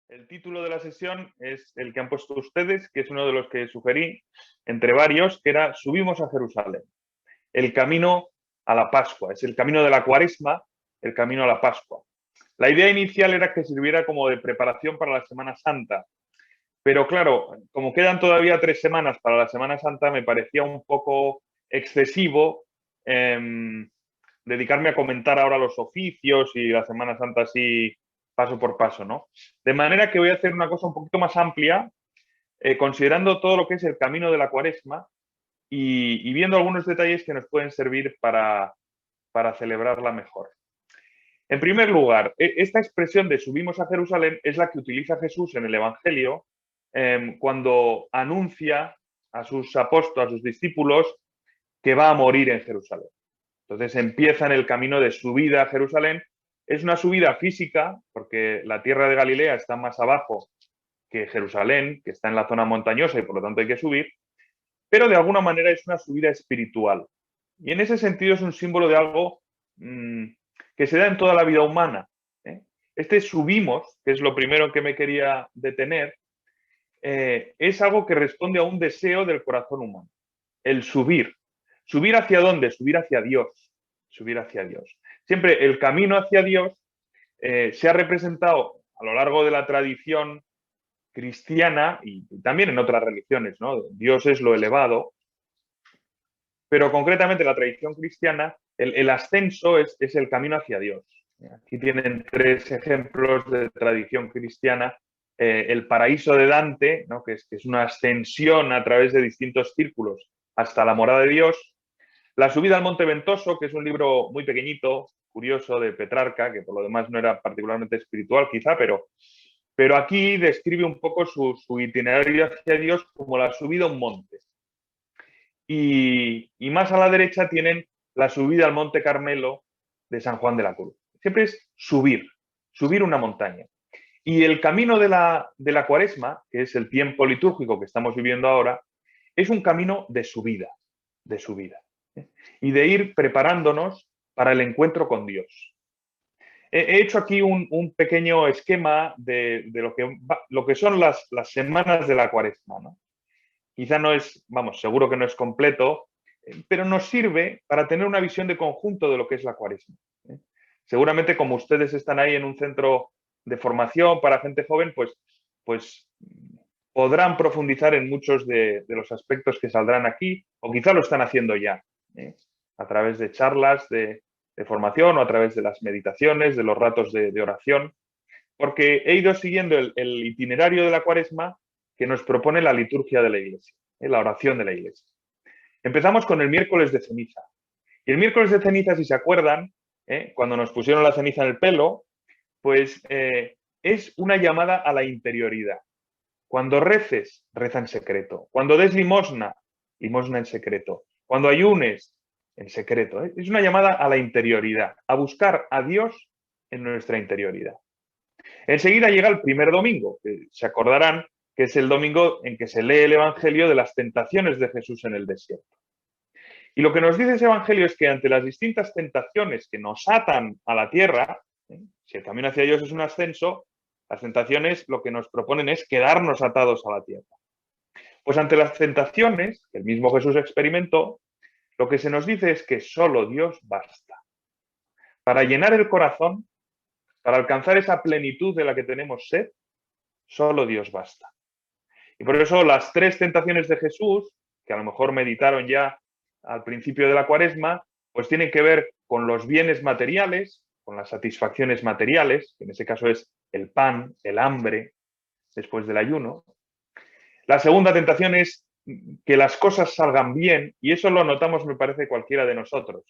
El título de la sesión es el que han puesto ustedes, que es uno de los que sugerí, entre varios, que era Subimos a Jerusalén. El camino a la Pascua. Es el camino de la Cuaresma, el camino a la Pascua. La idea inicial era que sirviera como de preparación para la Semana Santa. Pero claro, como quedan todavía 3 semanas para la Semana Santa, me parecía un poco excesivo dedicarme a comentar ahora los oficios y la Semana Santa así paso por paso, ¿no? De manera que voy a hacer una cosa un poquito más amplia, considerando todo lo que es el camino de la Cuaresma y viendo algunos detalles que nos pueden servir para celebrarla mejor. En primer lugar, esta expresión de subimos a Jerusalén es la que utiliza Jesús en el Evangelio cuando anuncia a sus apóstoles, a sus discípulos, que va a morir en Jerusalén. Entonces empiezan el camino de subida a Jerusalén. Es una subida física, porque la tierra de Galilea está más abajo que Jerusalén, que está en la zona montañosa y por lo tanto hay que subir, pero de alguna manera es una subida espiritual. Y en ese sentido es un símbolo de algo que se da en toda la vida humana. Este subimos, que es lo primero que me quería detener, es algo que responde a un deseo del corazón humano, el subir. ¿Subir hacia dónde? Subir hacia Dios. Subir hacia Dios. Siempre el camino hacia Dios se ha representado a lo largo de la tradición cristiana y también en otras religiones, ¿no? Dios es lo elevado, pero concretamente en la tradición cristiana el ascenso es el camino hacia Dios. Aquí tienen 3 ejemplos de tradición cristiana. El paraíso de Dante, ¿no? que es una ascensión a través de distintos círculos hasta la morada de Dios. La subida al Monte Ventoso, que es un libro muy pequeñito, curioso, de Petrarca, que por lo demás no era particularmente espiritual quizá, pero aquí describe un poco su itinerario hacia Dios como la subida a un monte. Y más a la derecha tienen la subida al Monte Carmelo de San Juan de la Cruz. Siempre es subir una montaña. Y el camino de la Cuaresma, que es el tiempo litúrgico que estamos viviendo ahora, es un camino de subida, y de ir preparándonos para el encuentro con Dios. He hecho aquí un pequeño esquema de lo que son las semanas de la Cuaresma, ¿no? Quizá no es, seguro que no es completo, pero nos sirve para tener una visión de conjunto de lo que es la Cuaresma. Seguramente como ustedes están ahí en un centro de formación para gente joven, pues podrán profundizar en muchos de los aspectos que saldrán aquí, o quizá lo están haciendo ya, a través de charlas de formación o a través de las meditaciones, de los ratos de oración, porque he ido siguiendo el itinerario de la Cuaresma que nos propone la liturgia de la Iglesia, la oración de la Iglesia. Empezamos con el miércoles de ceniza. Y el miércoles de ceniza, si se acuerdan, cuando nos pusieron la ceniza en el pelo, pues es una llamada a la interioridad. Cuando reces, reza en secreto. Cuando des limosna, limosna en secreto. Cuando ayunes, en secreto. Es una llamada a la interioridad, a buscar a Dios en nuestra interioridad. Enseguida llega el primer domingo, que se acordarán que es el domingo en que se lee el Evangelio de las tentaciones de Jesús en el desierto. Y lo que nos dice ese Evangelio es que ante las distintas tentaciones que nos atan a la tierra, si el camino hacia Dios es un ascenso, las tentaciones lo que nos proponen es quedarnos atados a la tierra. Pues ante las tentaciones que el mismo Jesús experimentó, lo que se nos dice es que solo Dios basta. Para llenar el corazón, para alcanzar esa plenitud de la que tenemos sed, solo Dios basta. Y por eso las 3 tentaciones de Jesús, que a lo mejor meditaron ya al principio de la Cuaresma, pues tienen que ver con los bienes materiales, con las satisfacciones materiales, que en ese caso es el pan, el hambre, después del ayuno. La segunda tentación es que las cosas salgan bien, y eso lo notamos, me parece, cualquiera de nosotros.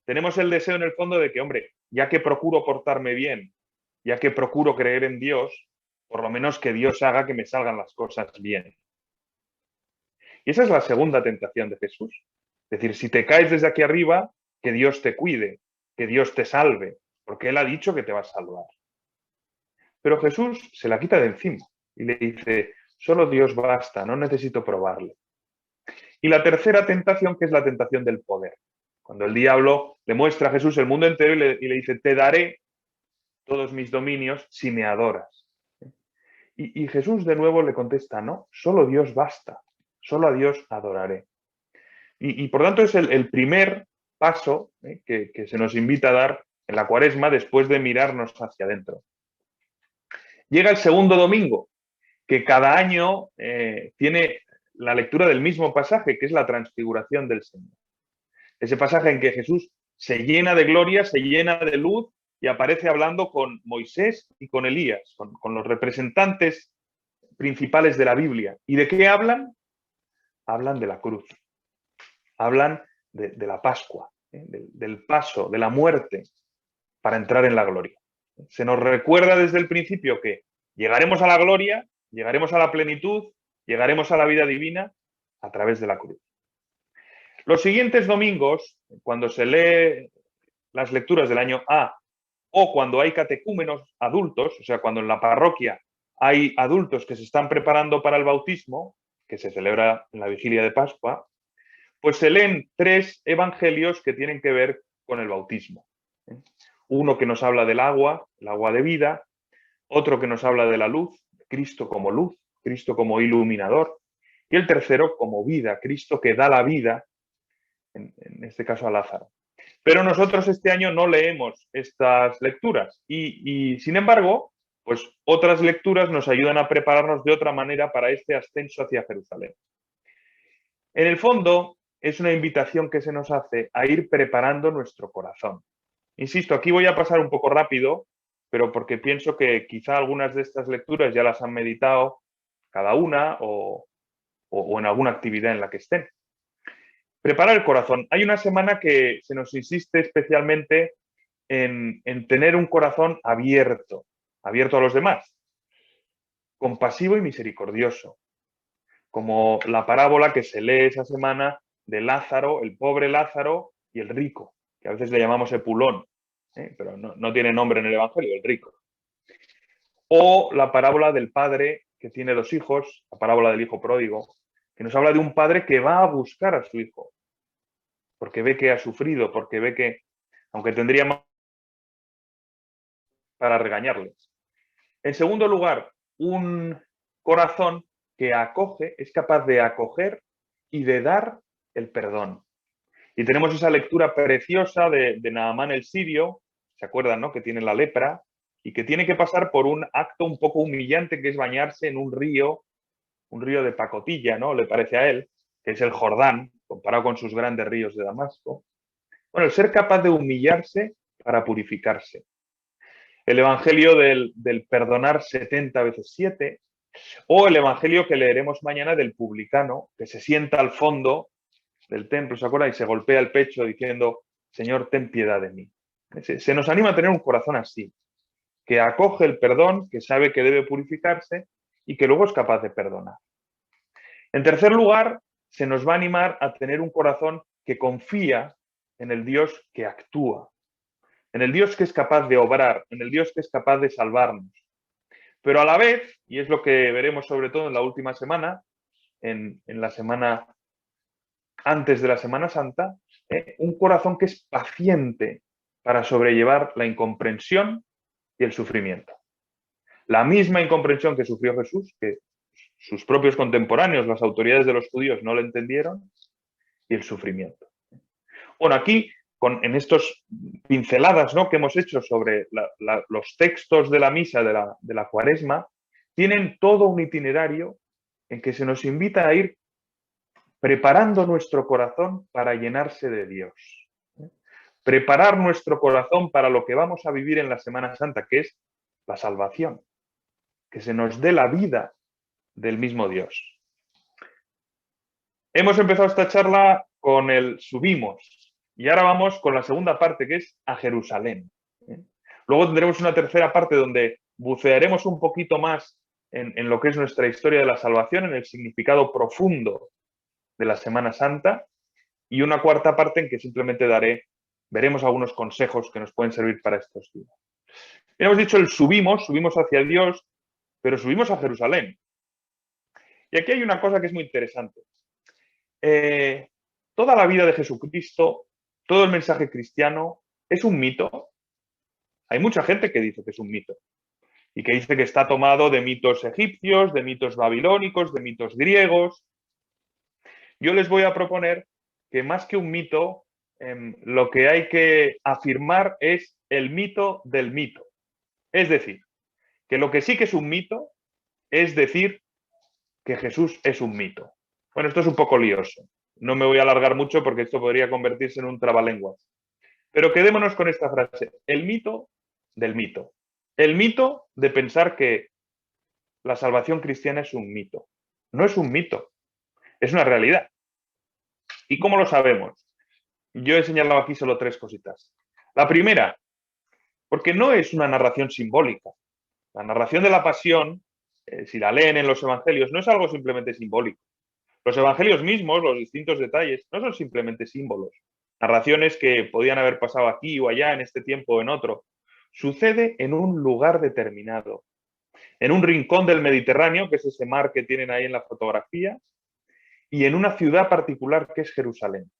Tenemos el deseo en el fondo de que, hombre, ya que procuro portarme bien, ya que procuro creer en Dios, por lo menos que Dios haga que me salgan las cosas bien. Y esa es la segunda tentación de Jesús. Es decir, si te caes desde aquí arriba, que Dios te cuide, que Dios te salve, porque Él ha dicho que te va a salvar. Pero Jesús se la quita de encima y le dice, solo Dios basta, no necesito probarle. Y la tercera tentación, que es la tentación del poder. Cuando el diablo le muestra a Jesús el mundo entero y le dice, te daré todos mis dominios si me adoras. Y Jesús de nuevo le contesta, no, solo Dios basta, solo a Dios adoraré. Y por tanto es el primer paso que se nos invita a dar en la Cuaresma después de mirarnos hacia adentro. Llega el segundo domingo, que cada año tiene la lectura del mismo pasaje, que es la transfiguración del Señor. Ese pasaje en que Jesús se llena de gloria, se llena de luz y aparece hablando con Moisés y con Elías, con los representantes principales de la Biblia. ¿Y de qué hablan? Hablan de la cruz, hablan de la Pascua, del paso, de la muerte para entrar en la gloria. Se nos recuerda desde el principio que llegaremos a la gloria, llegaremos a la plenitud, llegaremos a la vida divina a través de la cruz. Los siguientes domingos, cuando se lee las lecturas del año A o cuando hay catecúmenos adultos, o sea, cuando en la parroquia hay adultos que se están preparando para el bautismo, que se celebra en la vigilia de Pascua, pues se leen 3 evangelios que tienen que ver con el bautismo. Uno que nos habla del agua, el agua de vida, otro que nos habla de la luz, Cristo como iluminador, y el tercero como vida, Cristo que da la vida, en este caso a Lázaro. Pero nosotros este año no leemos estas lecturas y sin embargo, pues otras lecturas nos ayudan a prepararnos de otra manera para este ascenso hacia Jerusalén. En el fondo, es una invitación que se nos hace a ir preparando nuestro corazón. Insisto, aquí voy a pasar un poco rápido, pero porque pienso que quizá algunas de estas lecturas ya las han meditado cada una o en alguna actividad en la que estén. Preparar el corazón. Hay una semana que se nos insiste especialmente en tener un corazón abierto a los demás, compasivo y misericordioso, como la parábola que se lee esa semana de Lázaro, el pobre Lázaro y el rico, que a veces le llamamos Epulón, pero no tiene nombre en el Evangelio, el rico. O la parábola del padre que tiene 2 hijos, la parábola del hijo pródigo, que nos habla de un padre que va a buscar a su hijo, porque ve que ha sufrido, porque ve que, aunque tendría más para regañarles. En segundo lugar, un corazón que acoge, es capaz de acoger y de dar el perdón. Y tenemos esa lectura preciosa de Naamán el sirio, ¿se acuerdan, no? Que tiene la lepra y que tiene que pasar por un acto un poco humillante que es bañarse en un río de pacotilla, ¿no? Le parece a él, que es el Jordán, comparado con sus grandes ríos de Damasco. Bueno, el ser capaz de humillarse para purificarse. El evangelio del perdonar 70 veces 7, o el evangelio que leeremos mañana del publicano, que se sienta al fondo del templo, ¿se acuerdan? Y se golpea el pecho diciendo, Señor, ten piedad de mí. Se nos anima a tener un corazón así, que acoge el perdón, que sabe que debe purificarse y que luego es capaz de perdonar. En tercer lugar, se nos va a animar a tener un corazón que confía en el Dios que actúa, en el Dios que es capaz de obrar, en el Dios que es capaz de salvarnos. Pero a la vez, y es lo que veremos sobre todo en la última semana, en la semana antes de la Semana Santa, un corazón que es paciente para sobrellevar la incomprensión y el sufrimiento. La misma incomprensión que sufrió Jesús, que sus propios contemporáneos, las autoridades de los judíos, no lo entendieron, y el sufrimiento. Bueno, aquí, en estos pinceladas, ¿no?, que hemos hecho sobre los textos de la misa de la Cuaresma, tienen todo un itinerario en que se nos invita a ir preparando nuestro corazón para llenarse de Dios. Preparar nuestro corazón para lo que vamos a vivir en la Semana Santa, que es la salvación, que se nos dé la vida del mismo Dios. Hemos empezado esta charla con el subimos y ahora vamos con la segunda parte, que es a Jerusalén. Luego tendremos una tercera parte donde bucearemos un poquito más en lo que es nuestra historia de la salvación, en el significado profundo de la Semana Santa, y una cuarta parte en que simplemente veremos algunos consejos que nos pueden servir para estos días. Hemos dicho el subimos hacia Dios, pero subimos a Jerusalén. Y aquí hay una cosa que es muy interesante. Toda la vida de Jesucristo, todo el mensaje cristiano, ¿es un mito? Hay mucha gente que dice que es un mito. y que dice que está tomado de mitos egipcios, de mitos babilónicos, de mitos griegos. Yo les voy a proponer que más que un mito, lo que hay que afirmar es el mito del mito. Es decir, que lo que sí que es un mito es decir que Jesús es un mito. Bueno, esto es un poco lioso. No me voy a alargar mucho porque esto podría convertirse en un trabalenguas. Pero quedémonos con esta frase. El mito del mito. El mito de pensar que la salvación cristiana es un mito. No es un mito, es una realidad. ¿Y cómo lo sabemos? Yo he señalado aquí solo 3 cositas. La primera, porque no es una narración simbólica. La narración de la pasión, si la leen en los evangelios, no es algo simplemente simbólico. Los evangelios mismos, los distintos detalles, no son simplemente símbolos. Narraciones que podían haber pasado aquí o allá, en este tiempo o en otro. Sucede en un lugar determinado, en un rincón del Mediterráneo, que es ese mar que tienen ahí en la fotografía, y en una ciudad particular que es Jerusalén.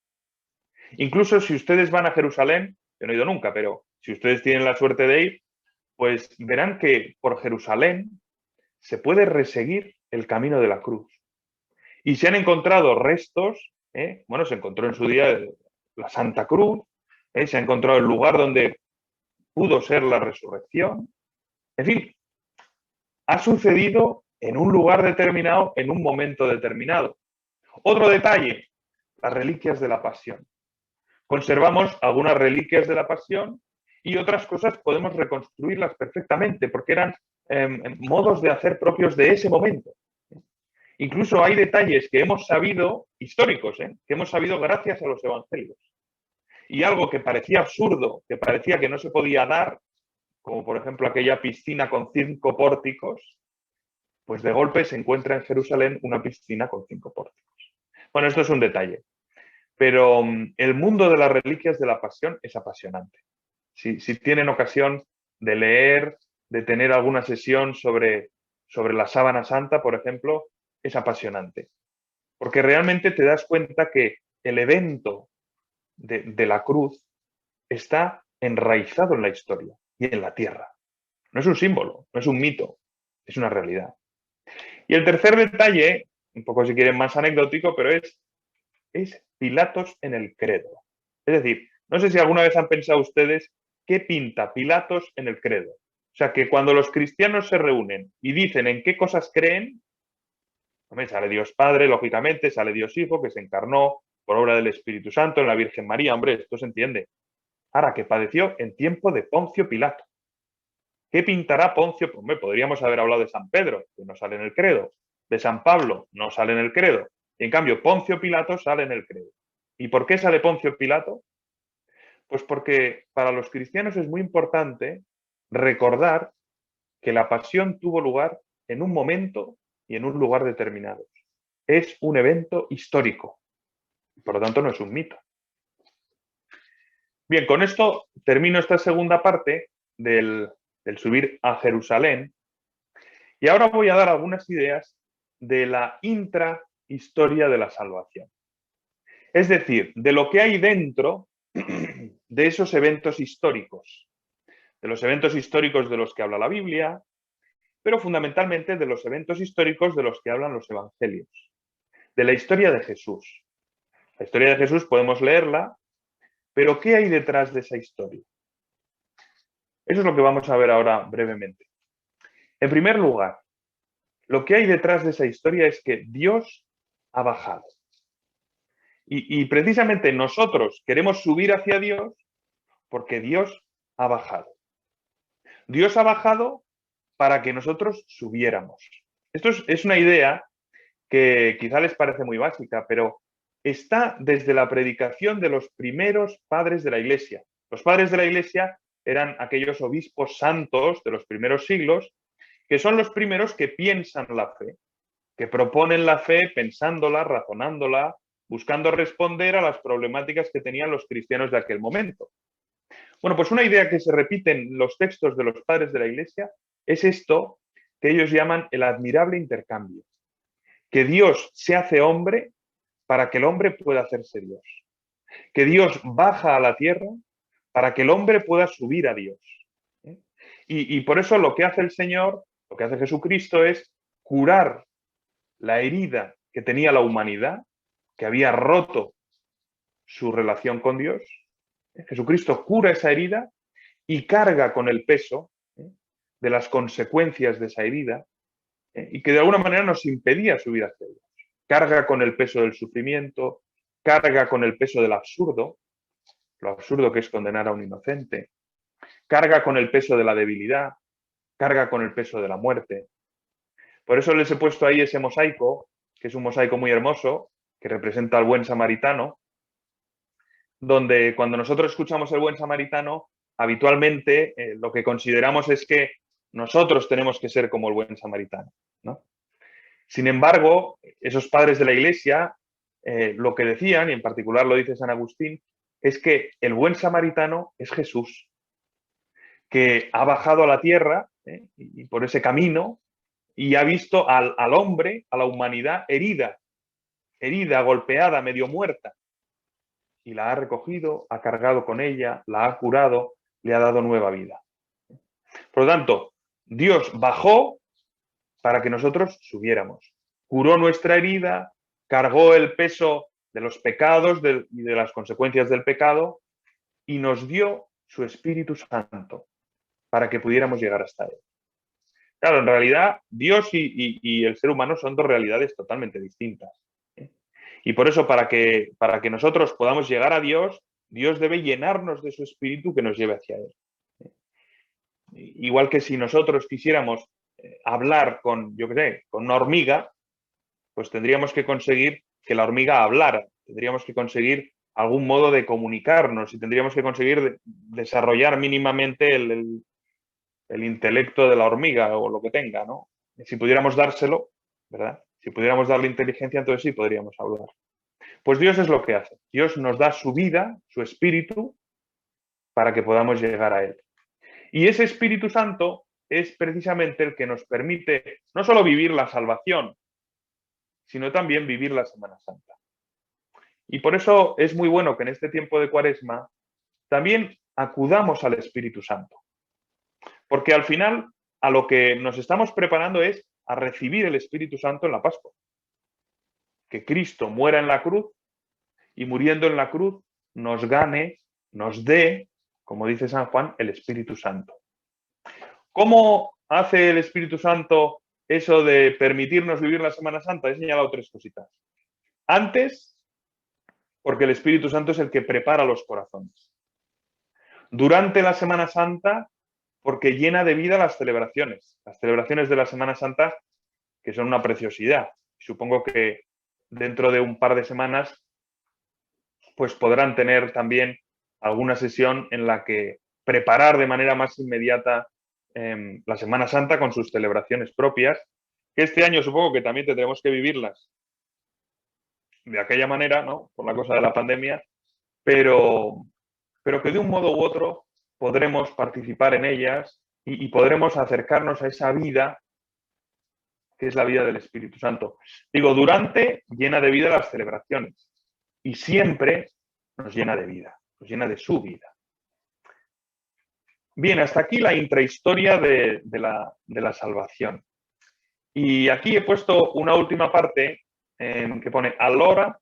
Incluso si ustedes van a Jerusalén, yo no he ido nunca, pero si ustedes tienen la suerte de ir, pues verán que por Jerusalén se puede reseguir el camino de la cruz. Y se han encontrado restos, bueno, se encontró en su día la Santa Cruz, se ha encontrado el lugar donde pudo ser la resurrección. En fin, ha sucedido en un lugar determinado, en un momento determinado. Otro detalle, las reliquias de la pasión. Conservamos algunas reliquias de la pasión y otras cosas podemos reconstruirlas perfectamente porque eran modos de hacer propios de ese momento. Incluso hay detalles que hemos sabido, históricos, que hemos sabido gracias a los evangelios. Y algo que parecía absurdo, que parecía que no se podía dar, como por ejemplo aquella piscina con 5 pórticos, pues de golpe se encuentra en Jerusalén una piscina con 5 pórticos. Bueno, esto es un detalle. Pero el mundo de las reliquias de la pasión es apasionante. Si tienen ocasión de leer, de tener alguna sesión sobre la sábana santa, por ejemplo, es apasionante. Porque realmente te das cuenta que el evento de la cruz está enraizado en la historia y en la tierra. No es un símbolo, no es un mito, es una realidad. Y el tercer detalle, un poco si quieren más anecdótico, pero es Pilatos en el credo. Es decir, no sé si alguna vez han pensado ustedes qué pinta Pilatos en el credo. O sea, que cuando los cristianos se reúnen y dicen en qué cosas creen, hombre, sale Dios Padre, lógicamente, sale Dios Hijo, que se encarnó por obra del Espíritu Santo en la Virgen María, hombre, esto se entiende. Ahora, que padeció en tiempo de Poncio Pilato. ¿Qué pintará Poncio? Pues, hombre, podríamos haber hablado de San Pedro, que no sale en el credo, de San Pablo, no sale en el credo, y en cambio Poncio Pilato sale en el credo. ¿Y por qué sale Poncio Pilato? Pues porque para los cristianos es muy importante recordar que la pasión tuvo lugar en un momento y en un lugar determinados. Es un evento histórico, por lo tanto no es un mito. Bien, con esto termino esta segunda parte del subir a Jerusalén y ahora voy a dar algunas ideas de la intrahistoria de la salvación. Es decir, de lo que hay dentro de esos eventos históricos, de los eventos históricos de los que habla la Biblia, pero fundamentalmente de los eventos históricos de los que hablan los evangelios, de la historia de Jesús. La historia de Jesús podemos leerla, pero ¿qué hay detrás de esa historia? Eso es lo que vamos a ver ahora brevemente. En primer lugar, lo que hay detrás de esa historia es que Dios ha bajado. Y precisamente nosotros queremos subir hacia Dios porque Dios ha bajado. Dios ha bajado para que nosotros subiéramos. Esto es una idea que quizá les parece muy básica, pero está desde la predicación de los primeros padres de la Iglesia. Los padres de la Iglesia eran aquellos obispos santos de los primeros siglos, que son los primeros que piensan la fe, que proponen la fe pensándola, razonándola, buscando responder a las problemáticas que tenían los cristianos de aquel momento. Bueno, pues una idea que se repite en los textos de los padres de la Iglesia es esto que ellos llaman el admirable intercambio. Que Dios se hace hombre para que el hombre pueda hacerse Dios. Que Dios baja a la tierra para que el hombre pueda subir a Dios. Y por eso lo que hace el Señor, lo que hace Jesucristo es curar la herida que tenía la humanidad, que había roto su relación con Dios. Jesucristo cura esa herida y carga con el peso de las consecuencias de esa herida y que de alguna manera nos impedía subir hacia Dios. Carga con el peso del sufrimiento, carga con el peso del absurdo, lo absurdo que es condenar a un inocente, carga con el peso de la debilidad, carga con el peso de la muerte. Por eso les he puesto ahí ese mosaico, que es un mosaico muy hermoso, que representa al buen samaritano, donde cuando nosotros escuchamos el buen samaritano, habitualmente lo que consideramos es que nosotros tenemos que ser como el buen samaritano, ¿no? Sin embargo, esos padres de la Iglesia lo que decían, y en particular lo dice San Agustín, es que el buen samaritano es Jesús, que ha bajado a la tierra y por ese camino y ha visto al hombre, a la humanidad herida, golpeada, medio muerta, y la ha recogido, ha cargado con ella, la ha curado, le ha dado nueva vida. Por lo tanto, Dios bajó para que nosotros subiéramos. Curó nuestra herida, cargó el peso de los pecados y de las consecuencias del pecado y nos dio su Espíritu Santo para que pudiéramos llegar hasta Él. Claro, en realidad Dios y el ser humano son dos realidades totalmente distintas. Y por eso, para que nosotros podamos llegar a Dios, Dios debe llenarnos de su Espíritu que nos lleve hacia Él. Igual que si nosotros quisiéramos hablar con, yo qué sé, con una hormiga, pues tendríamos que conseguir que la hormiga hablara, tendríamos que conseguir algún modo de comunicarnos y tendríamos que conseguir desarrollar mínimamente el intelecto de la hormiga o lo que tenga, ¿no? Si pudiéramos dárselo, ¿verdad? Si pudiéramos darle inteligencia, entonces sí podríamos hablar. Pues Dios es lo que hace. Dios nos da su vida, su espíritu, para que podamos llegar a Él. Y ese Espíritu Santo es precisamente el que nos permite no solo vivir la salvación, sino también vivir la Semana Santa. Y por eso es muy bueno que en este tiempo de Cuaresma también acudamos al Espíritu Santo. Porque al final a lo que nos estamos preparando es a recibir el Espíritu Santo en la Pascua. Que Cristo muera en la cruz y muriendo en la cruz nos gane, nos dé, como dice San Juan, el Espíritu Santo. ¿Cómo hace el Espíritu Santo eso de permitirnos vivir la Semana Santa? He señalado tres cositas. Antes, porque el Espíritu Santo es el que prepara los corazones. Durante la Semana Santa, porque llena de vida las celebraciones. Las celebraciones de la Semana Santa, que son una preciosidad. Supongo que dentro de un par de semanas, pues podrán tener también alguna sesión en la que preparar de manera más inmediata la Semana Santa con sus celebraciones propias, que este año supongo que también tendremos que vivirlas de aquella manera, ¿no? Por la cosa de la pandemia, pero que de un modo u otro podremos participar en ellas y podremos acercarnos a esa vida que es la vida del Espíritu Santo. Digo, durante llena de vida las celebraciones y siempre nos llena de vida, nos llena de su vida. Bien, hasta aquí la intrahistoria de la salvación. Y aquí he puesto una última parte que pone allora,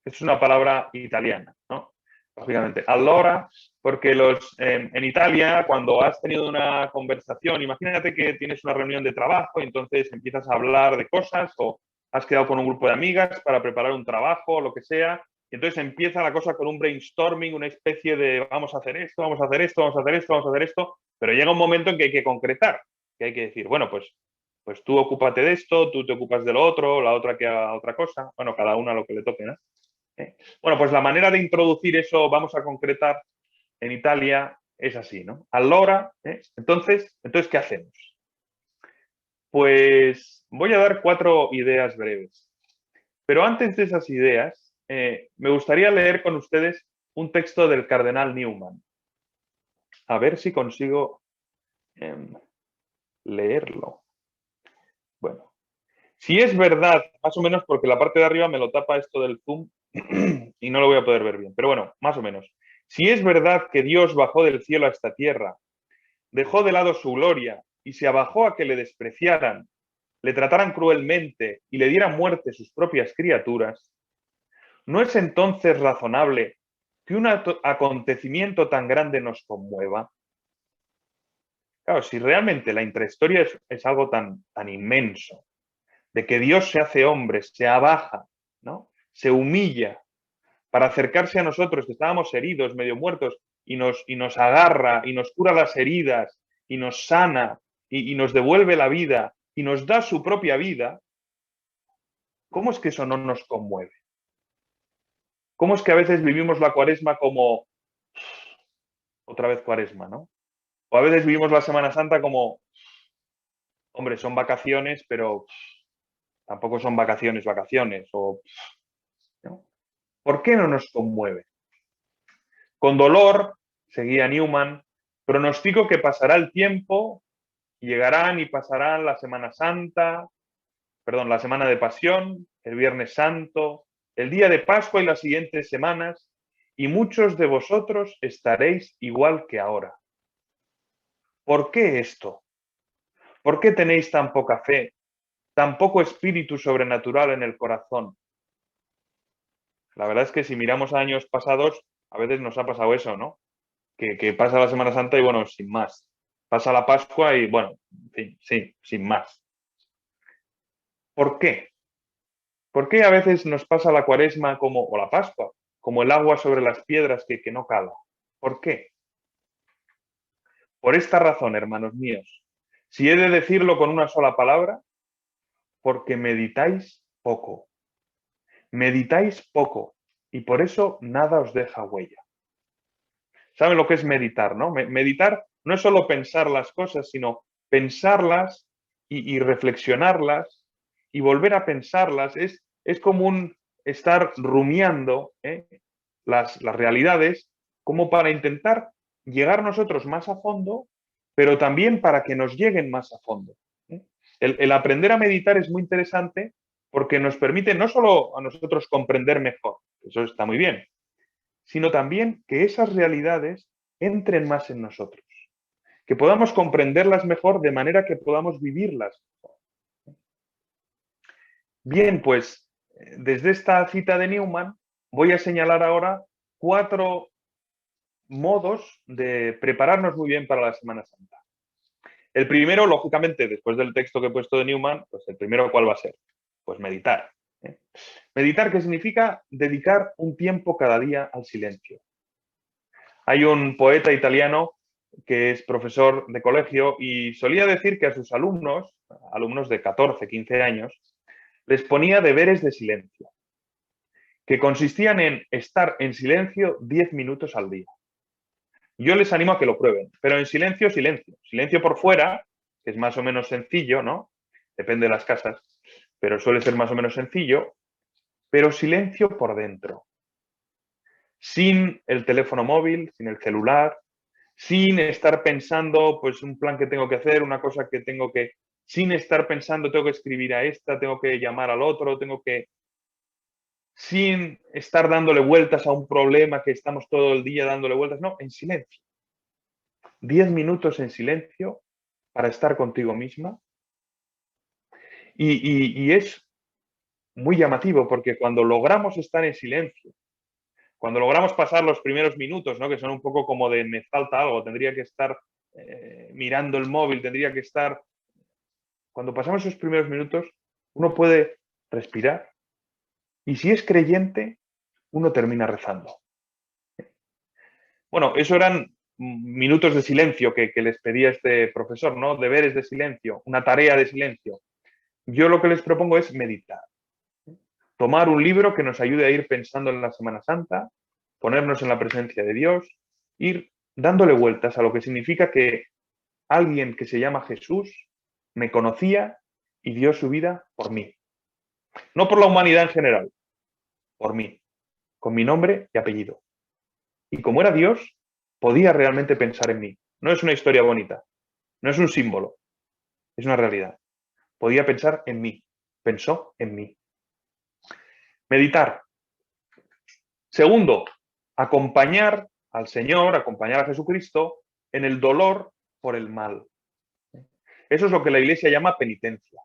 es una palabra italiana, ¿no? Lógicamente, allora, porque en Italia, cuando has tenido una conversación, imagínate que tienes una reunión de trabajo y entonces empiezas a hablar de cosas o has quedado con un grupo de amigas para preparar un trabajo o lo que sea, y entonces empieza la cosa con un brainstorming, una especie de vamos a hacer esto, vamos a hacer esto, vamos a hacer esto, vamos a hacer esto, pero llega un momento en que hay que concretar, que hay que decir, bueno, pues tú ocúpate de esto, tú te ocupas de lo otro, la otra que haga otra cosa, bueno, cada una lo que le toque, ¿no? Bueno, pues la manera de introducir eso, vamos a concretar, en Italia es así, ¿no? Allora, entonces, ¿qué hacemos? Pues voy a dar 4 ideas breves. Pero antes de esas ideas, me gustaría leer con ustedes un texto del cardenal Newman. A ver si consigo leerlo. Bueno, si es verdad, más o menos porque la parte de arriba me lo tapa esto del Zoom y no lo voy a poder ver bien, pero bueno, más o menos. Si es verdad que Dios bajó del cielo a esta tierra, dejó de lado su gloria y se abajó a que le despreciaran, le trataran cruelmente y le dieran muerte sus propias criaturas, ¿no es entonces razonable que un acontecimiento tan grande nos conmueva? Claro, si realmente la intrahistoria es algo tan inmenso, de que Dios se hace hombre, se abaja, ¿no? Se humilla para acercarse a nosotros, que estábamos heridos, medio muertos, y nos agarra, y nos cura las heridas, y nos sana, y nos devuelve la vida, y nos da su propia vida, ¿cómo es que eso no nos conmueve? ¿Cómo es que a veces vivimos la cuaresma como otra vez cuaresma, ¿no? O a veces vivimos la Semana Santa como, hombre, son vacaciones, pero tampoco son vacaciones, vacaciones. O, ¿no? ¿Por qué no nos conmueve? Con dolor, seguía Newman, pronostico que pasará el tiempo, llegarán y pasarán la Semana Santa, perdón, la Semana de Pasión, el Viernes Santo, el día de Pascua y las siguientes semanas, y muchos de vosotros estaréis igual que ahora. ¿Por qué esto? ¿Por qué tenéis tan poca fe, tan poco espíritu sobrenatural en el corazón? La verdad es que si miramos a años pasados, a veces nos ha pasado eso, ¿no? Que pasa la Semana Santa y bueno, sin más. Pasa la Pascua y bueno, en fin, sí, sin más. ¿Por qué? ¿Por qué a veces nos pasa la Cuaresma como, o la Pascua, como el agua sobre las piedras que no cala? ¿Por qué? Por esta razón, hermanos míos, si he de decirlo con una sola palabra, porque meditáis poco. Meditáis poco y por eso nada os deja huella. ¿Saben lo que es meditar, no? Meditar no es solo pensar las cosas, sino pensarlas y reflexionarlas y volver a pensarlas. Es como un estar rumiando las realidades como para intentar llegar nosotros más a fondo, pero también para que nos lleguen más a fondo. ¿Eh? El aprender a meditar es muy interesante porque nos permite no solo a nosotros comprender mejor, eso está muy bien, sino también que esas realidades entren más en nosotros, que podamos comprenderlas mejor de manera que podamos vivirlas mejor. Bien, pues desde esta cita de Newman voy a señalar ahora 4 modos de prepararnos muy bien para la Semana Santa. El primero, lógicamente, después del texto que he puesto de Newman, pues el primero, ¿cuál va a ser? Pues meditar. Meditar, ¿qué significa? Dedicar un tiempo cada día al silencio. Hay un poeta italiano que es profesor de colegio y solía decir que a sus alumnos de 14, 15 años, les ponía deberes de silencio, que consistían en estar en silencio 10 minutos al día. Yo les animo a que lo prueben, pero en silencio, silencio. Silencio por fuera, que es más o menos sencillo, ¿no? Depende de las casas, pero suele ser más o menos sencillo, pero silencio por dentro. Sin el teléfono móvil, sin el celular, sin estar pensando, pues, un plan que tengo que hacer, una cosa que tengo que, sin estar pensando, tengo que escribir a esta, tengo que llamar al otro, sin estar dándole vueltas a un problema que estamos todo el día dándole vueltas, no, en silencio. 10 minutos en silencio para estar contigo misma. Y es muy llamativo porque cuando logramos estar en silencio, cuando logramos pasar los primeros minutos, ¿no? Que son un poco como de me falta algo, tendría que estar mirando el móvil, tendría que estar... Cuando pasamos esos primeros minutos, uno puede respirar y si es creyente, uno termina rezando. Bueno, eso eran minutos de silencio que les pedía este profesor, ¿no? Deberes de silencio, una tarea de silencio. Yo lo que les propongo es meditar. Tomar un libro que nos ayude a ir pensando en la Semana Santa, ponernos en la presencia de Dios, ir dándole vueltas a lo que significa que alguien que se llama Jesús me conocía y dio su vida por mí. No por la humanidad en general, por mí, con mi nombre y apellido. Y como era Dios, podía realmente pensar en mí. No es una historia bonita, no es un símbolo, es una realidad. Podía pensar en mí, pensó en mí. Meditar. Segundo, acompañar al Señor, acompañar a Jesucristo en el dolor por el mal. Eso es lo que la Iglesia llama penitencia.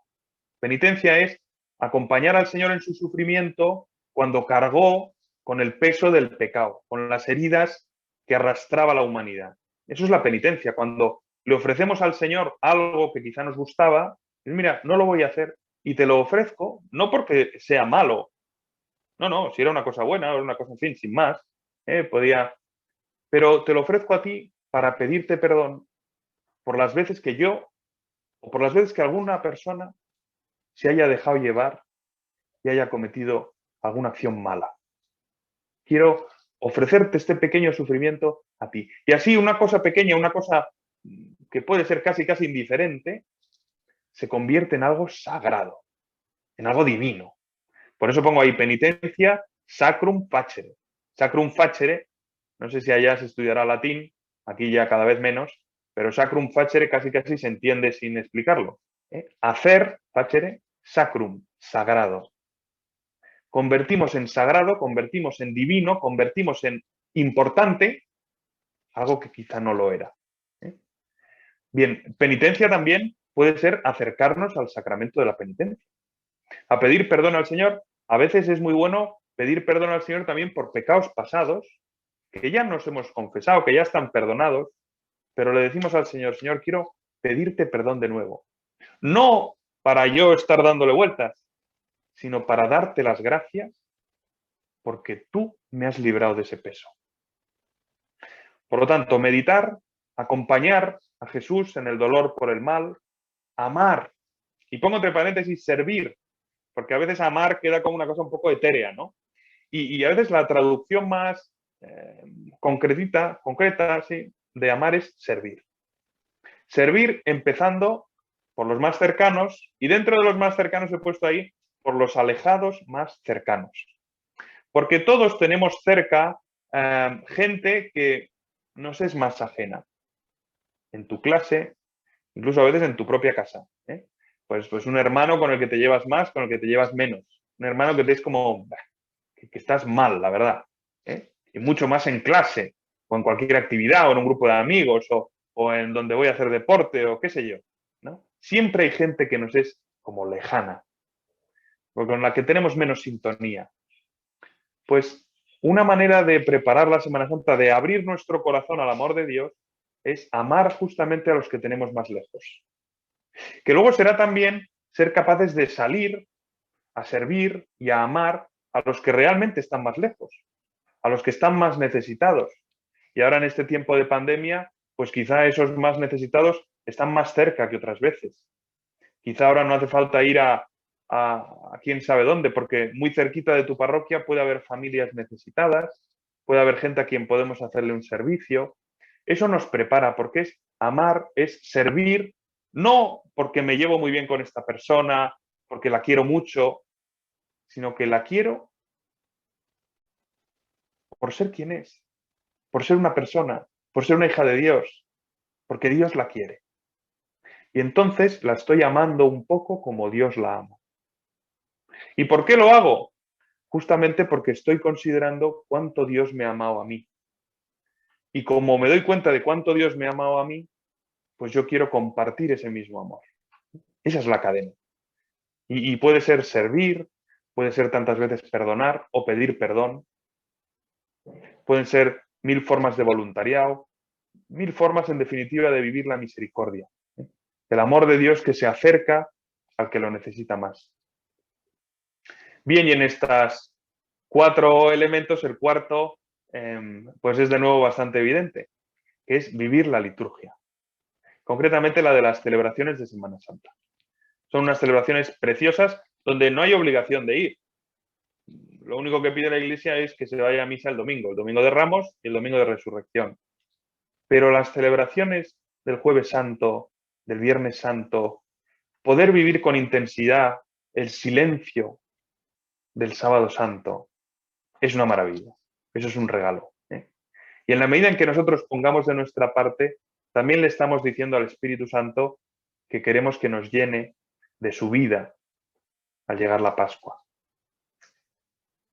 Penitencia es acompañar al Señor en su sufrimiento cuando cargó con el peso del pecado, con las heridas que arrastraba la humanidad. Eso es la penitencia, cuando le ofrecemos al Señor algo que quizá nos gustaba, y mira, no lo voy a hacer y te lo ofrezco, no porque sea malo, no, si era una cosa buena, era una cosa, en fin, sin más, podía, pero te lo ofrezco a ti para pedirte perdón por las veces que yo, o por las veces que alguna persona se haya dejado llevar y haya cometido alguna acción mala. Quiero ofrecerte este pequeño sufrimiento a ti. Y así una cosa pequeña, una cosa que puede ser casi indiferente, se convierte en algo sagrado, en algo divino. Por eso pongo ahí penitencia, sacrum facere. Sacrum facere, no sé si allá se estudiará latín, aquí ya cada vez menos, pero sacrum facere casi se entiende sin explicarlo. Hacer, facere, sacrum, sagrado. Convertimos en sagrado, convertimos en divino, convertimos en importante algo que quizá no lo era. Bien, penitencia también puede ser acercarnos al sacramento de la penitencia. A pedir perdón al Señor, a veces es muy bueno pedir perdón al Señor también por pecados pasados, que ya nos hemos confesado, que ya están perdonados, pero le decimos al Señor, Señor, quiero pedirte perdón de nuevo. No para yo estar dándole vueltas, sino para darte las gracias porque tú me has librado de ese peso. Por lo tanto, meditar, acompañar a Jesús en el dolor por el mal, amar, y pongo entre paréntesis, servir, porque a veces amar queda como una cosa un poco etérea, ¿no? Y a veces la traducción más concreta, sí, de amar es servir. Servir empezando por los más cercanos, y dentro de los más cercanos he puesto ahí por los alejados más cercanos. Porque todos tenemos cerca gente que nos es más ajena. En tu clase, incluso a veces en tu propia casa. Pues un hermano con el que te llevas más, con el que te llevas menos. Un hermano que te es como que estás mal, la verdad. Y mucho más en clase, o en cualquier actividad, o en un grupo de amigos, o en donde voy a hacer deporte, o qué sé yo. ¿No? Siempre hay gente que nos es como lejana, o con la que tenemos menos sintonía. Pues una manera de preparar la Semana Santa, de abrir nuestro corazón al amor de Dios, es amar justamente a los que tenemos más lejos. Que luego será también ser capaces de salir a servir y a amar a los que realmente están más lejos, a los que están más necesitados. Y ahora en este tiempo de pandemia, pues quizá esos más necesitados están más cerca que otras veces. Quizá ahora no hace falta ir a quién sabe dónde, porque muy cerquita de tu parroquia puede haber familias necesitadas, puede haber gente a quien podemos hacerle un servicio. Eso nos prepara, porque es amar, es servir, no porque me llevo muy bien con esta persona, porque la quiero mucho, sino que la quiero por ser quien es, por ser una persona, por ser una hija de Dios, porque Dios la quiere. Y entonces la estoy amando un poco como Dios la ama. ¿Y por qué lo hago? Justamente porque estoy considerando cuánto Dios me ha amado a mí. Y como me doy cuenta de cuánto Dios me ha amado a mí, pues yo quiero compartir ese mismo amor. Esa es la cadena. Y puede ser servir, puede ser tantas veces perdonar o pedir perdón. Pueden ser 1000 formas de voluntariado, 1000 formas en definitiva de vivir la misericordia. El amor de Dios que se acerca al que lo necesita más. Bien, y en estos 4 elementos, el cuarto, pues es de nuevo bastante evidente, que es vivir la liturgia. Concretamente la de las celebraciones de Semana Santa. Son unas celebraciones preciosas donde no hay obligación de ir. Lo único que pide la Iglesia es que se vaya a misa el domingo de Ramos y el domingo de Resurrección. Pero las celebraciones del Jueves Santo, del Viernes Santo, poder vivir con intensidad el silencio del Sábado Santo, es una maravilla. Eso es un regalo. Y en la medida en que nosotros pongamos de nuestra parte, también le estamos diciendo al Espíritu Santo que queremos que nos llene de su vida al llegar la Pascua.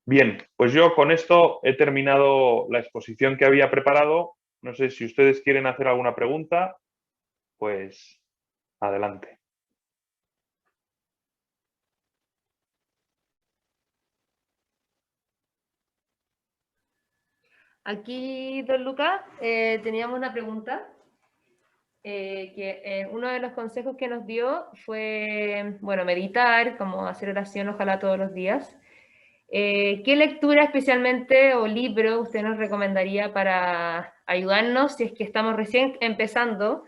Bien, pues yo con esto he terminado la exposición que había preparado. No sé si ustedes quieren hacer alguna pregunta. pues adelante. Aquí, don Lucas, teníamos una pregunta. Uno de los consejos que nos dio fue, bueno, meditar, como hacer oración, ojalá todos los días. ¿Qué lectura especialmente o libro usted nos recomendaría para ayudarnos si es que estamos recién empezando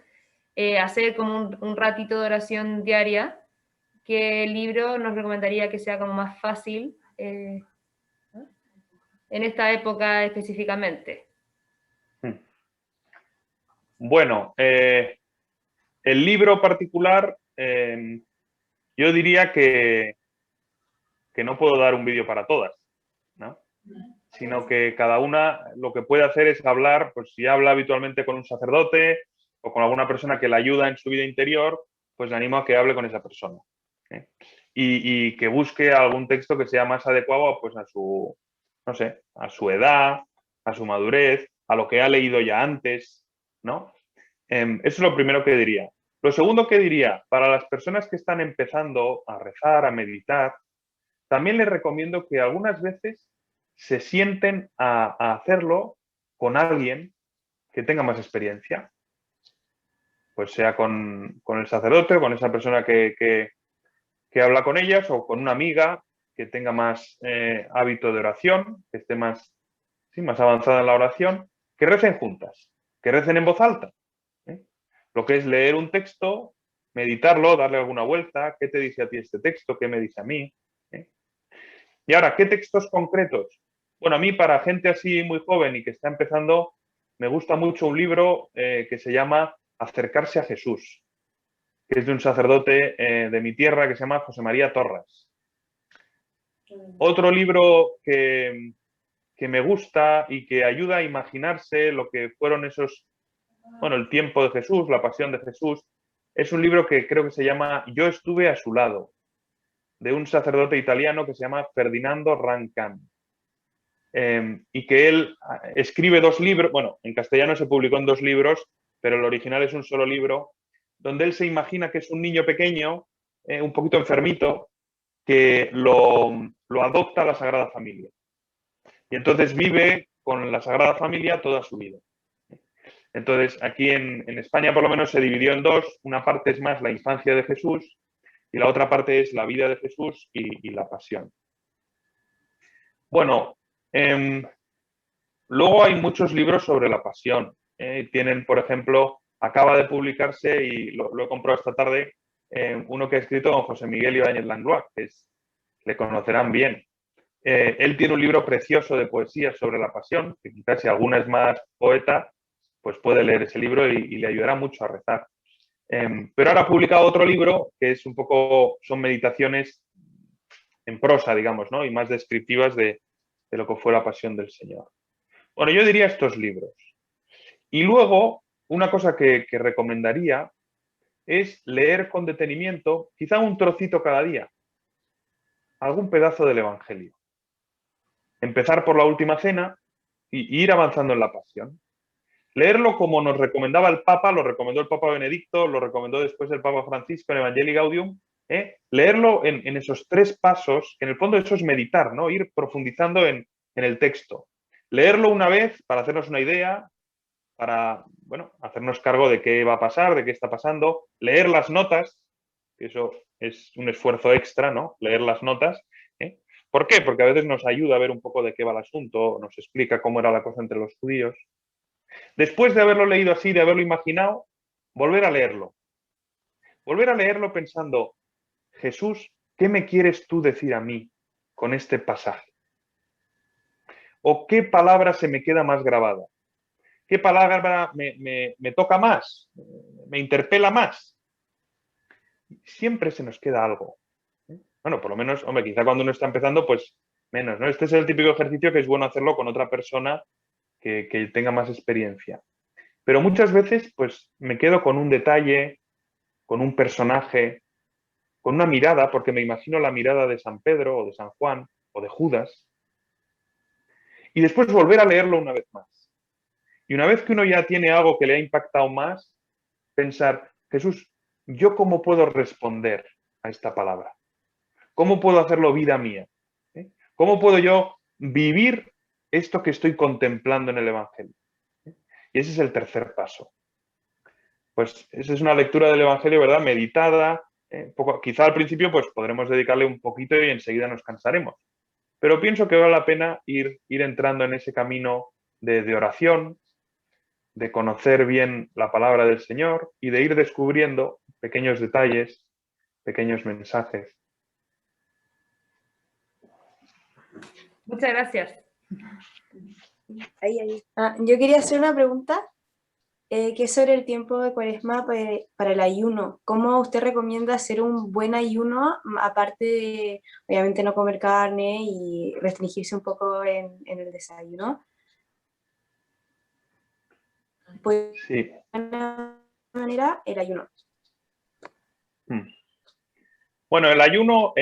a hacer como un ratito de oración diaria? ¿Qué libro nos recomendaría que sea como más fácil en esta época específicamente? Bueno, el libro particular, yo diría que no puedo dar un vídeo para todas, ¿no? Sino que cada una lo que puede hacer es hablar, pues si habla habitualmente con un sacerdote o con alguna persona que le ayuda en su vida interior, pues le animo a que hable con esa persona. ¿Eh? Y que busque algún texto que sea más adecuado pues a su, no sé, a su edad, a su madurez, a lo que ha leído ya antes, ¿no? Eso es lo primero que diría. Lo segundo que diría, para las personas que están empezando a rezar, a meditar, también les recomiendo que algunas veces se sienten a hacerlo con alguien que tenga más experiencia, pues sea con el sacerdote o con esa persona que habla con ellas o con una amiga que tenga más hábito de oración, que esté más, sí, más avanzada en la oración, que recen juntas, que recen en voz alta. ¿Eh? Lo que es leer un texto, meditarlo, darle alguna vuelta, ¿qué te dice a ti este texto? ¿Qué me dice a mí? ¿Eh? Y ahora, ¿qué textos concretos? Bueno, a mí para gente así muy joven y que está empezando, me gusta mucho un libro que se llama Acercarse a Jesús, que es de un sacerdote de mi tierra que se llama José María Torras. Otro libro que me gusta y que ayuda a imaginarse lo que fueron esos, bueno, el tiempo de Jesús, la pasión de Jesús, es un libro que creo que se llama Yo estuve a su lado, de un sacerdote italiano que se llama Ferdinando Rancan. Y que él escribe dos libros, bueno, en castellano se publicó en dos libros, pero el original es un solo libro, donde él se imagina que es un niño pequeño, un poquito enfermito, que lo adopta la Sagrada Familia. Y entonces vive con la Sagrada Familia toda su vida. Entonces, aquí en España por lo menos se dividió en dos. Una parte es más la infancia de Jesús y la otra parte es la vida de Jesús y la pasión. Bueno, luego hay muchos libros sobre la pasión. Tienen, por ejemplo, acaba de publicarse, y lo he comprado esta tarde, uno que ha escrito don José Miguel Ibáñez Langlois, le conocerán bien. Él tiene un libro precioso de poesía sobre la pasión, que quizás si alguna es más poeta, pues puede leer ese libro y le ayudará mucho a rezar. Pero ahora ha publicado otro libro que es un poco, son meditaciones en prosa, digamos, ¿no? Y más descriptivas de lo que fue la pasión del Señor. Bueno, yo diría estos libros. Y luego, una cosa que recomendaría es leer con detenimiento, quizá un trocito cada día, algún pedazo del Evangelio. Empezar por la última cena y ir avanzando en la pasión. Leerlo como nos recomendaba el Papa, lo recomendó el Papa Benedicto, lo recomendó después el Papa Francisco en Evangelii Gaudium. Leerlo en esos tres pasos, que en el fondo eso es meditar, ¿no? Ir profundizando en el texto. Leerlo una vez para hacernos una idea, para, bueno, hacernos cargo de qué va a pasar, de qué está pasando, leer las notas, que eso es un esfuerzo extra, ¿no? Leer las notas. ¿Eh? ¿Por qué? Porque a veces nos ayuda a ver un poco de qué va el asunto, nos explica cómo era la cosa entre los judíos. Después de haberlo leído así, de haberlo imaginado, volver a leerlo. Volver a leerlo pensando, Jesús, ¿qué me quieres tú decir a mí con este pasaje? ¿O qué palabra se me queda más grabada? ¿Qué palabra me toca más? ¿Me interpela más? Siempre se nos queda algo. Bueno, por lo menos, hombre, quizá cuando uno está empezando, pues menos, ¿no? Este es el típico ejercicio que es bueno hacerlo con otra persona que tenga más experiencia. Pero muchas veces, pues me quedo con un detalle, con un personaje, con una mirada, porque me imagino la mirada de San Pedro o de San Juan o de Judas, y después volver a leerlo una vez más. Y una vez que uno ya tiene algo que le ha impactado más, pensar, Jesús, ¿yo cómo puedo responder a esta palabra? ¿Cómo puedo hacerlo vida mía? ¿Cómo puedo yo vivir esto que estoy contemplando en el Evangelio? Y ese es el tercer paso. Pues esa es una lectura del Evangelio, ¿verdad? Meditada. Quizá al principio pues podremos dedicarle un poquito y enseguida nos cansaremos. Pero pienso que vale la pena ir entrando en ese camino de oración, de conocer bien la palabra del Señor y de ir descubriendo pequeños detalles, pequeños mensajes. Muchas gracias. Yo quería hacer una pregunta que es sobre el tiempo de Cuaresma para el ayuno. ¿Cómo usted recomienda hacer un buen ayuno, aparte de, obviamente, no comer carne y restringirse un poco en el desayuno? Pues, Sí. de alguna manera, el ayuno. Bueno, el ayuno,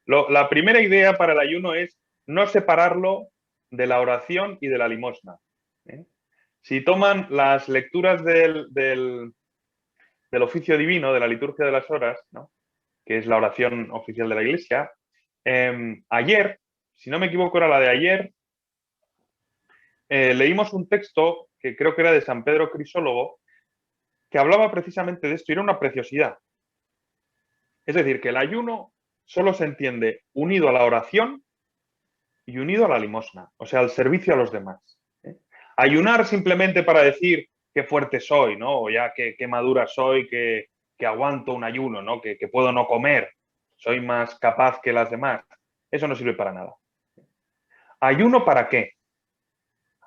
la primera idea para el ayuno es no separarlo de la oración y de la limosna. Si toman las lecturas del oficio divino, de la liturgia de las horas, ¿no?, que es la oración oficial de la Iglesia, ayer, si no me equivoco era la de ayer, leímos un texto que creo que era de San Pedro Crisólogo, que hablaba precisamente de esto y era una preciosidad. Es decir, que el ayuno solo se entiende unido a la oración y unido a la limosna, o sea, al servicio a los demás. Ayunar simplemente para decir qué fuerte soy, ¿no? O ya qué madura soy, que aguanto un ayuno, ¿no? Que puedo no comer, soy más capaz que las demás. Eso no sirve para nada. ¿Ayuno para qué?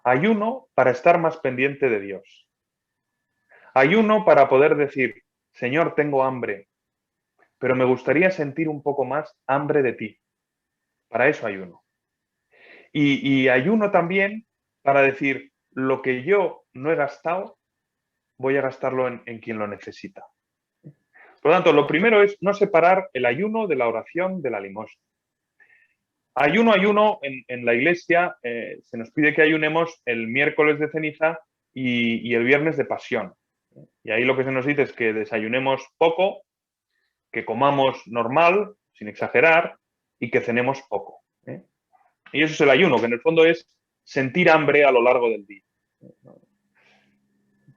Ayuno para estar más pendiente de Dios. Ayuno para poder decir, Señor, tengo hambre, pero me gustaría sentir un poco más hambre de ti. Para eso ayuno. Y ayuno también para decir, lo que yo no he gastado, voy a gastarlo en quien lo necesita. Por lo tanto, lo primero es no separar el ayuno de la oración, de la limosna. Ayuno, en la Iglesia se nos pide que ayunemos el miércoles de ceniza y el viernes de pasión. Y ahí lo que se nos dice es que desayunemos poco, que comamos normal, sin exagerar, y que cenemos poco. Y eso es el ayuno, que en el fondo es sentir hambre a lo largo del día.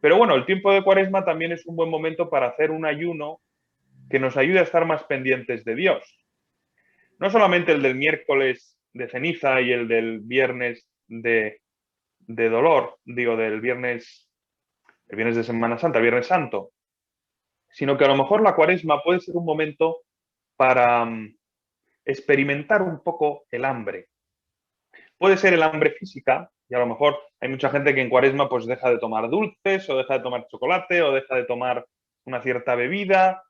Pero bueno, el tiempo de Cuaresma también es un buen momento para hacer un ayuno que nos ayude a estar más pendientes de Dios. No solamente el del miércoles de ceniza y el del viernes de dolor, digo, el viernes de Semana Santa, Viernes Santo, sino que a lo mejor la Cuaresma puede ser un momento para experimentar un poco el hambre. Puede ser el hambre física, y a lo mejor hay mucha gente que en Cuaresma pues deja de tomar dulces, o deja de tomar chocolate, o deja de tomar una cierta bebida,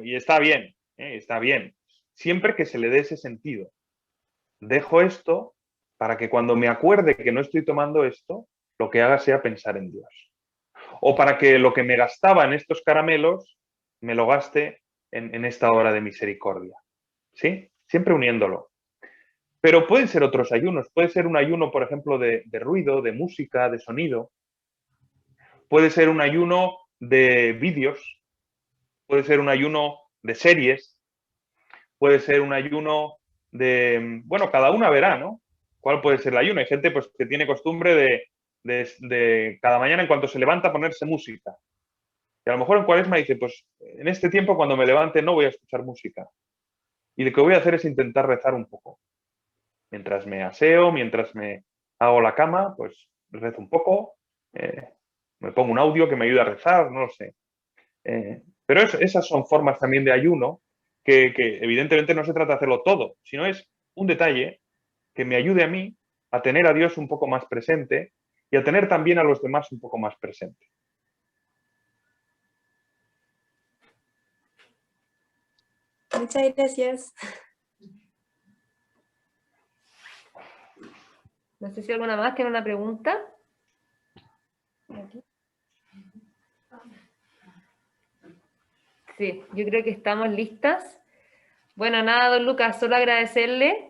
y está bien, está bien, siempre que se le dé ese sentido. Dejo esto para que cuando me acuerde que no estoy tomando esto, lo que haga sea pensar en Dios. O para que lo que me gastaba en estos caramelos, me lo gaste en esta hora de misericordia. ¿Sí? Siempre uniéndolo. Pero pueden ser otros ayunos. Puede ser un ayuno, por ejemplo, de ruido, de música, de sonido. Puede ser un ayuno de vídeos. Puede ser un ayuno de series. Puede ser un ayuno de... Bueno, cada una verá, ¿no? ¿Cuál puede ser el ayuno? Hay gente pues, que tiene costumbre de cada mañana, en cuanto se levanta, ponerse música. Y a lo mejor en Cuaresma dice, pues en este tiempo cuando me levante no voy a escuchar música. Y lo que voy a hacer es intentar rezar un poco. Mientras me aseo, mientras me hago la cama, pues rezo un poco, me pongo un audio que me ayude a rezar, no lo sé. Pero esas son formas también de ayuno que evidentemente no se trata de hacerlo todo, sino es un detalle que me ayude a mí a tener a Dios un poco más presente y a tener también a los demás un poco más presente. Muchas gracias. No sé si alguna más tiene una pregunta. Sí, yo creo que estamos listas. Bueno, nada, don Lucas, solo agradecerle